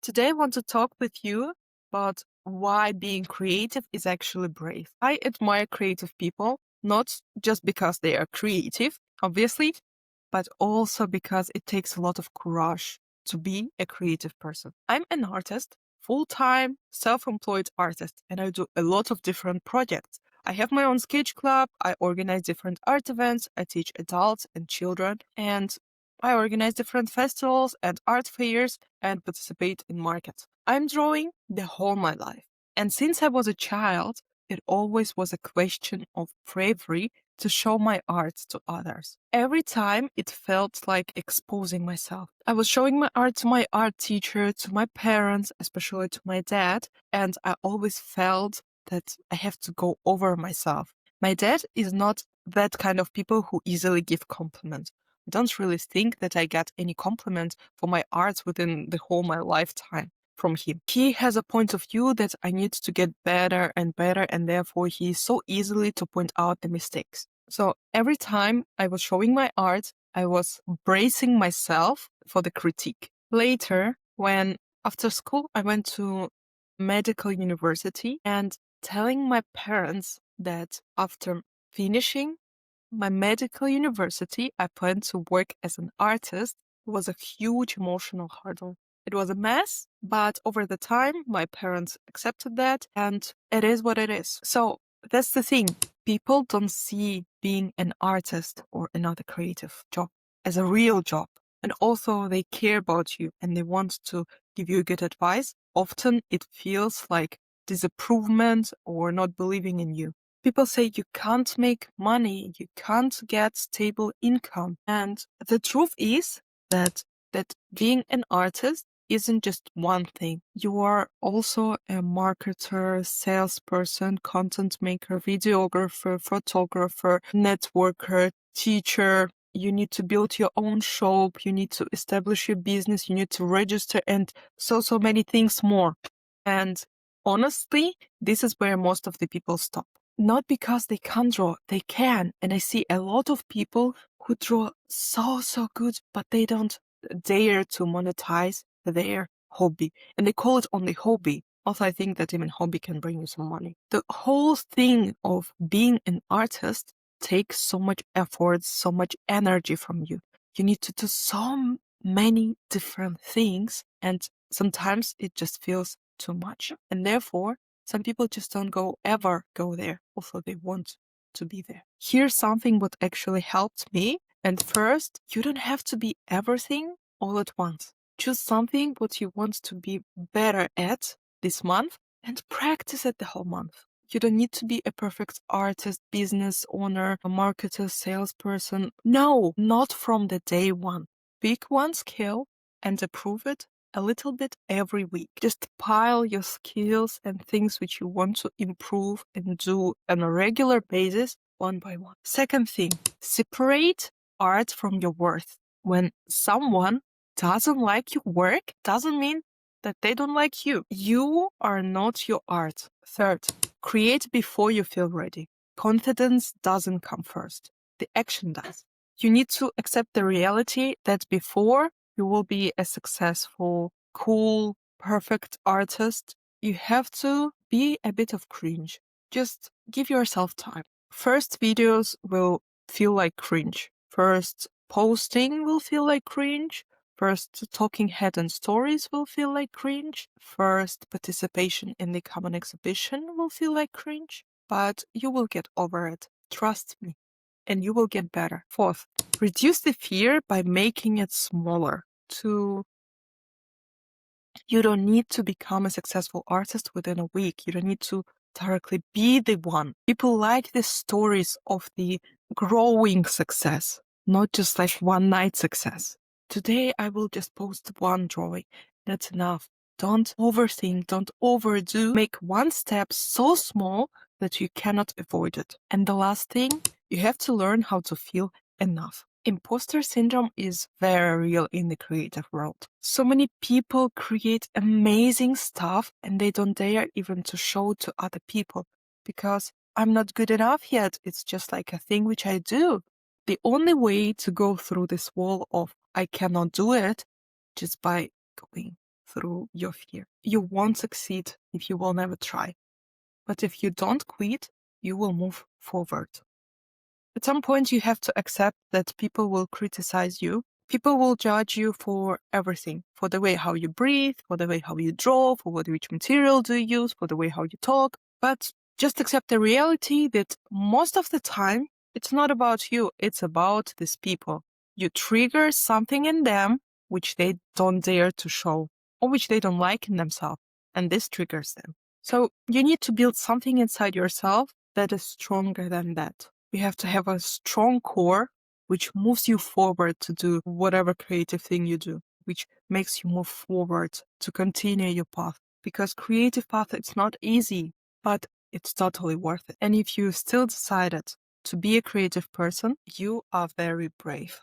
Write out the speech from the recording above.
Today, I want to talk with you about why being creative is actually brave. I admire creative people, not just because they are creative, obviously, but also because it takes a lot of courage to be a creative person. I'm an artist, full-time, self-employed artist, and I do a lot of different projects. I have my own sketch club, I organize different art events, I teach adults and children, and I organize different festivals and art fairs and participate in markets. I'm drawing the whole my life. And since I was a child, it always was a question of bravery to show my art to others. Every time it felt like exposing myself. I was showing my art to my art teacher, to my parents, especially to my dad, and I always felt that I have to go over myself. My dad is not that kind of people who easily give compliments. I don't really think that I get any compliment for my art within the whole my lifetime from him. He has a point of view that I need to get better, and therefore he is so easily to point out the mistakes. So every time I was showing my art, I was bracing myself for the critique. Later, when after school I went to medical university and telling my parents that after finishing my medical university, I planned to work as an artist, was a huge emotional hurdle. It was a mess, but over the time, my parents accepted that, and it is what it is. So that's the thing. People don't see being an artist or another creative job as a real job. And also, they care about you and they want to give you good advice. Often it feels like disapproval or not believing in you. People say you can't make money, you can't get stable income. And the truth is that being an artist isn't just one thing. You are also a marketer, salesperson, content maker, videographer, photographer, networker, teacher. You need to build your own shop, you need to establish your business, you need to register, and so many things more. And honestly, this is where most of the people stop. Not because they can't draw, they can. And I see a lot of people who draw so good, but they don't dare to monetize their hobby. And they call it only hobby. Also, I think that even hobby can bring you some money. The whole thing of being an artist takes so much effort, so much energy from you. You need to do so many different things, and sometimes it just feels too much. And therefore, some people just don't ever go there. Also, they want to be there. Here's something what actually helped me. And first, you don't have to be everything all at once. Choose something what you want to be better at this month and practice it the whole month. You don't need to be a perfect artist, business owner, a marketer, salesperson. No, not from the day one. Pick one skill and improve it a little bit every week. Just pile your skills and things which you want to improve and do on a regular basis, one by one. Second thing, separate art from your worth. When someone doesn't like your work, doesn't mean that they don't like you. You are not your art. Third, create before you feel ready. Confidence doesn't come first. The action does. You need to accept the reality that before you will be a successful, cool, perfect artist, you have to be a bit of cringe. Just give yourself time. First videos will feel like cringe. First posting will feel like cringe. First talking head and stories will feel like cringe. First participation in the common exhibition will feel like cringe. But you will get over it. Trust me. And you will get better. Fourth, reduce the fear by making it smaller. You don't need to become a successful artist within a week. You don't need to directly be the one. People like the stories of the growing success, not just like one night success. Today, I will just post one drawing. That's enough. Don't overthink, don't overdo. Make one step so small that you cannot avoid it. And the last thing, you have to learn how to feel enough. Imposter syndrome is very real in the creative world. So many people create amazing stuff and they don't dare even to show to other people because I'm not good enough yet. It's just like a thing which I do. The only way to go through this wall of I cannot do it just by going through your fear. You won't succeed if you will never try. But if you don't quit, you will move forward. At some point, you have to accept that people will criticize you. People will judge you for everything, for the way how you breathe, for the way how you draw, for which material do you use, for the way how you talk. But just accept the reality that most of the time, it's not about you, it's about these people. You trigger something in them which they don't dare to show, or which they don't like in themselves, and this triggers them. So you need to build something inside yourself that is stronger than that. You have to have a strong core which moves you forward to do whatever creative thing you do, which makes you move forward to continue your path. Because creative path, it's not easy, but it's totally worth it. And if you still decided to be a creative person, you are very brave.